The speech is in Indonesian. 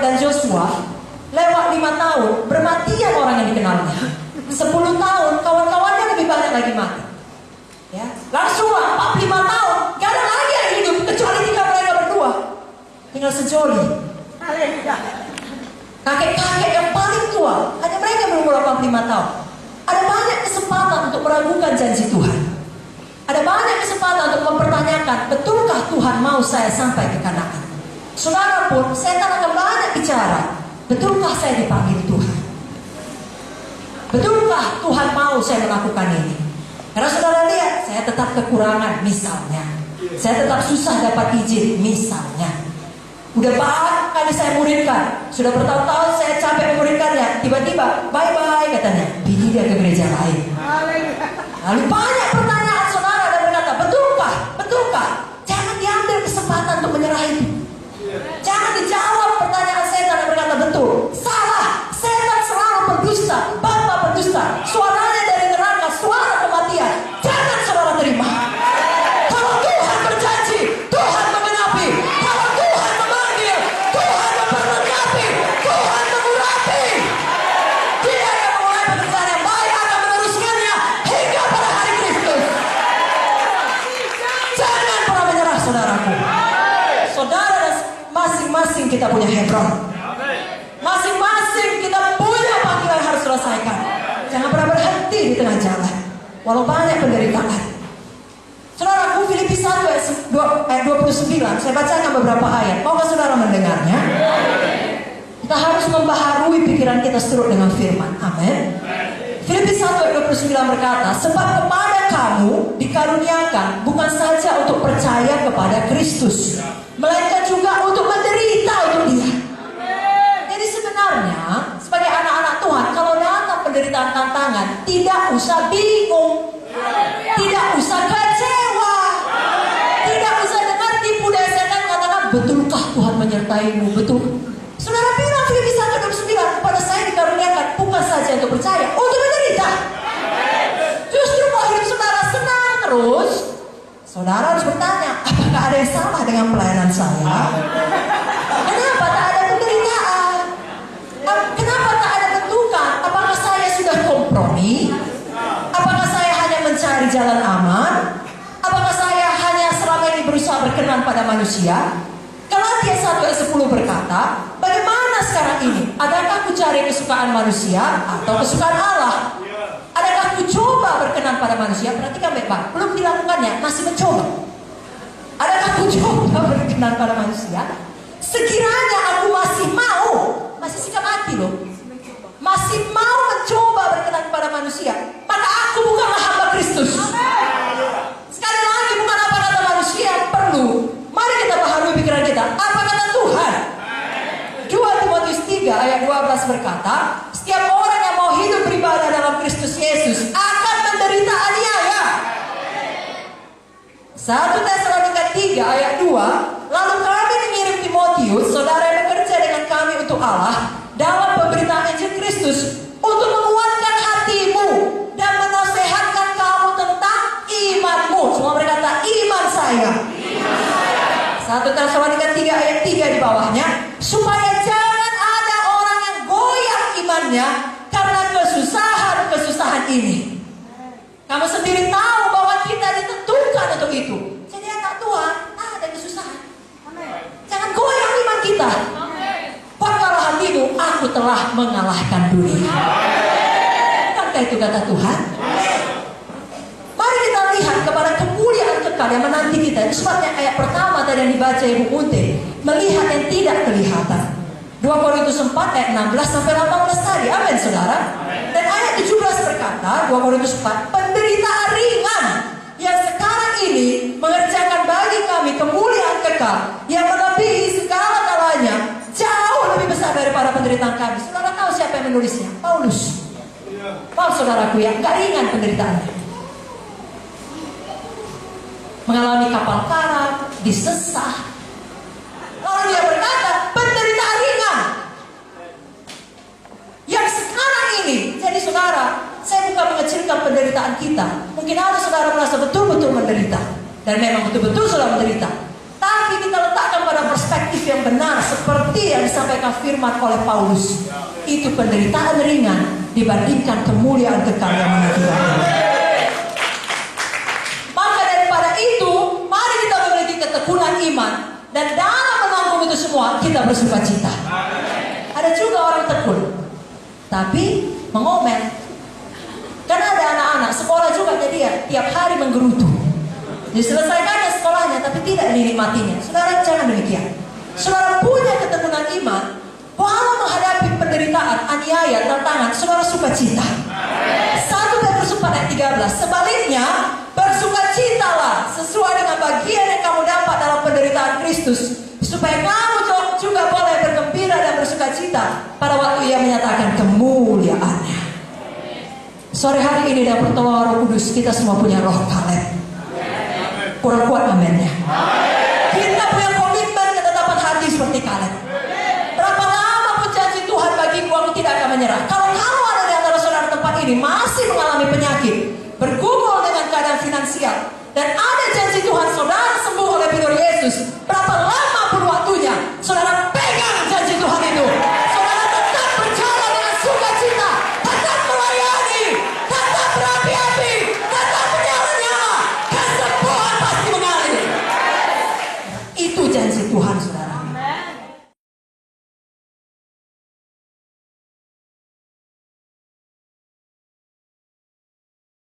dan Joshua, lewat 5 tahun, bermatian orang yang dikenalnya. 10 tahun, kawan-kawannya lebih banyak lagi mati. Ya, langsung 45 tahun, gak ada lagi yang hidup kecuali 3 mereka berdua. Tinggal sejoli. Kakek-kakek yang paling tua, hanya mereka berumur 85 tahun. Ada banyak kesempatan untuk meragukan janji Tuhan. Ada banyak kesempatan untuk mempertanyakan, betulkah Tuhan mau saya sampai ke Kanaan? Saudara pun, setan akan banyak bicara, betulkah saya dipanggil Tuhan? Betulkah Tuhan mau saya melakukan ini? Karena saudara lihat, saya tetap kekurangan misalnya. Saya tetap susah dapat izin misalnya. Udah banyak kali saya muridkan, sudah bertahun-tahun saya capek memuridkannya. Tiba-tiba, bye-bye katanya, pilih dia ke gereja lain. Lalu banyak pertanyaan saudara dan berkata, betulkah? Betulkah? Jangan diambil kesempatan untuk menyerah itu. Jangan dijawab pertanyaan setan dan berkata betul. Salah. Setan selalu berdusta. Bapa berdusta. Suaranya dari neraka, suara kematian. Jangan saudara terima. Kalau Tuhan berjanji, Tuhan menggenapi. Kalau Tuhan memanggil, Tuhan memperlengkapi. Tuhan mengurapi. Dia yang memulai pekerjaan yang baik akan meneruskannya hingga pada hari Kristus. Jangan pernah menyerah, saudaraku. Saudara dan masing-masing kita punya Hebron. Masing-masing kita punya panggilan yang harus selesaikan. Jangan pernah berhenti di tengah jalan, walau banyak penderitaan. Saudaraku, Filipi 1 ayat 29, saya bacakan beberapa ayat. Maukah saudara mendengarnya? Kita harus membaharui pikiran kita seturut dengan firman. Amin. Filipi 1 ayat 29 berkata, sebab kepada kamu dikaruniakan bukan saja untuk percaya kepada Kristus, melainkan juga untuk menderita untuk Dia. Jadi sebenarnya sebagai anak-anak Tuhan, kalau datang penderitaan tantangan, tidak usah bingung, tidak usah kecewa, tidak usah dengar tipu daya setan katakan, betulkah Tuhan menyertaimu? Betul. Saudara bilang Filipi 1:29, kepada saya dikaruniakan bukan saja untuk percaya, untuk menderita. Justru kalau hidup saudara senang terus, saudara harus bertanya, apakah ada yang salah dengan pelayanan saya? Kenapa tak ada penderitaan? Kenapa tak ada bentukan? Apakah saya sudah kompromi? Apakah saya hanya mencari jalan aman? Apakah saya hanya selama ini berusaha berkenan pada manusia? Galatia 1 ayat 10 berkata, bagaimana sekarang ini? Adakah ku cari kesukaan manusia atau kesukaan Allah? Adakah ku coba berkenan pada manusia? Perhatikan baik-baik, belum dilakukannya, masih mencoba. Adakah ku coba berkenan pada manusia? Sekiranya aku masih mau, masih sikap hati loh, masih mau mencoba berkenan pada manusia, maka aku bukanlah hamba Kristus. Sekali lagi, bukan apa kata manusia yang perlu. Mari kita baharui pikiran kita. Apa kata Tuhan? 2 Timotius 3 ayat 12 berkata, setiap orang yang mau hidup beribadah dalam Kristus Yesus akan menderita aniaya. 1 Tesalonika 3 ayat 2, lalu kami mengirim Timotius, saudara yang bekerja dengan kami untuk Allah dalam pemberitaan Injil Kristus, untuk menguatkan hatimu dan menasehatkan kamu tentang imanmu. Semua berkata, iman saya. 1 Tesalonika 3 ayat 3 di bawahnya, supaya jangan ada orang yang goyah imannya karena kesusahan ini. Kamu sendiri tahu bahwa kita ditentukan untuk itu. Jadi anak Tuhan, ada kesusahan. Jangan goyah iman kita. Pakailah hatimu, aku telah mengalahkan dunia. Bukankah itu kata Tuhan? Mari kita lihat kepada kemuliaan kekal yang menanti kita. Itu sebabnya ayat pertama tadi yang dibaca Ibu Unte, melihat yang tidak kelihatan. 2 Korintus 4 ayat 16 sampai 18 tadi. Amin saudara. Dan ayat 17 berkata, 2 Korintus 4, penderitaan ringan yang sekarang ini mengerjakan bagi kami kemuliaan kekal yang melebihi segala kalanya, jauh lebih besar daripada penderitaan kami. Saudara tahu siapa yang menulisnya? Paulus. Maaf saudaraku ya, gak ringan penderitaannya. Mengalami kapal karam, disesah. Lalu dia berkata, penderitaan ringan yang sekarang ini. Jadi saudara, saya bukan mengecilkan penderitaan kita. Mungkin ada saudara merasa betul-betul menderita, dan memang betul-betul sudah menderita. Tapi kita letakkan pada perspektif yang benar, seperti yang disampaikan firman oleh Paulus, itu penderitaan ringan dibandingkan kemuliaan kekal yang menantikan. Maka daripada itu, mari kita memiliki ketekunan iman, dan dalam menanggung itu semua kita bersukacita. Ada juga orang tekun tapi mengomel. Karena ada anak-anak sekolah juga, jadi ya tiap hari menggerutu. Diselesaikannya sekolahnya tapi tidak dinikmatinya. Saudara, jangan demikian. Saudara punya ketekunan iman, walau menghadapi penderitaan, aniaya, tantangan, saudara sukacita. 1 Petrus 4 ayat 13. Sebaliknya, bersukacitalah sesuai dengan bagian yang kamu dapat dalam penderitaan Kristus, supaya kamu juga boleh bergembira dan bersukacita pada waktu Ia menyatakan kemuliaannya. Sore hari ini dalam pertolongan Roh Kudus, kita semua punya roh Kaleb. Kurang kuat amennya. Kita punya komitmen ketetapan hati seperti Kaleb. Berapa lama pun janji Tuhan bagiku, aku tidak akan menyerah. Kalau ada di antara saudara tempat ini masih mengalami penyakit, bergumul dengan keadaan finansial, dan ada janji Tuhan saudara sembuh oleh figur Yesus, berapa lama pun waktunya, saudara pegang janji Tuhan itu. Saudara tetap berjalan dengan sukacita, tetap melayani, tetap berapi-api, tetap menyala-nyala. Kesembuhan pasti mengalir. Itu janji Tuhan, saudara.